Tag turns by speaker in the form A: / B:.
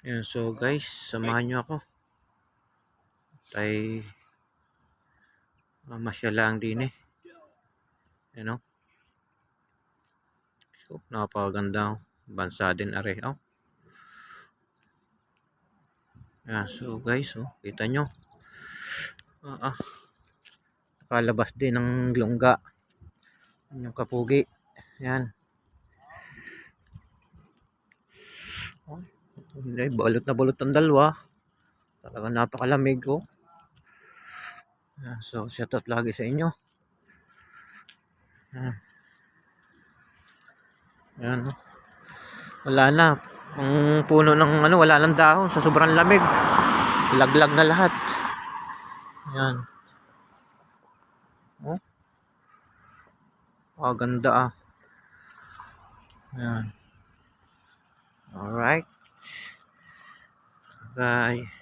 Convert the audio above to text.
A: Ayan, so guys, samahan nyo ako. Tay mamasyal lang din eh. Ayan o. So, napakaganda o. Bansa din are. Oh. Ayan, so guys, oh, kita nyo. Nakalabas din ng lungga. Yung kapugi. Ayan. Oh, hindi, balot na balot ang dalawa. Talagang napakalamig oh. Ayan, so shoutout lagi sa inyo. Ayan. Ayan oh. Wala na. Ang puno ng wala nang dahon sa sobrang lamig. Laglag na lahat. Ayan. Oh. Ganda ah. Ayan. Alright. Bye.